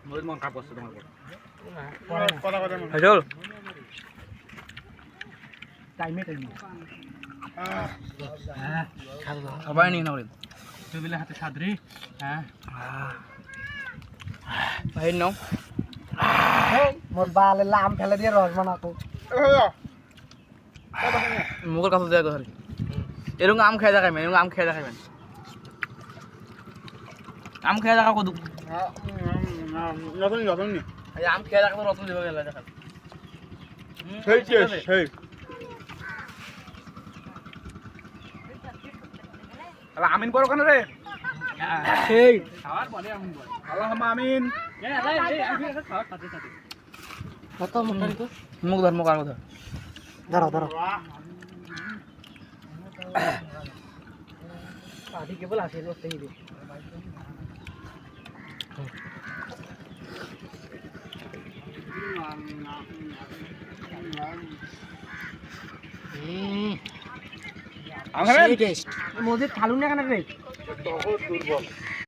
নদীর মন কাপড় তোমার কথা কথা চল টাইমে সবাই নিয়ে নাও টেবিলের হাতে সাদরি হ্যাঁ ভাই নাও মোর বালে লাম ফেলে দিয়ে রস বানাতো মুখের কাছে যায় তো আর এরকম আম খেয়ে দেখাবেন এরকম আম খেয়ে দেখাবেন আম খেয়ে দেখা কদু নতুন নতুন নি এই আম খেয়ে দেখা তো রতন দিবে গেলে দেখা সেই সেই আলা আমিন করো কেন রে সেই খাওয়ার পরে আমিন বল আল্লাহুম্মা আমিন কত মোটারি তো মুখ ধর মুখ আর কথা ধরো ধরো পাটি কেবল আসে রস্তে নিবে আম খাবেন টেস্ট মোদের খালুন না কেন রে দুর্বল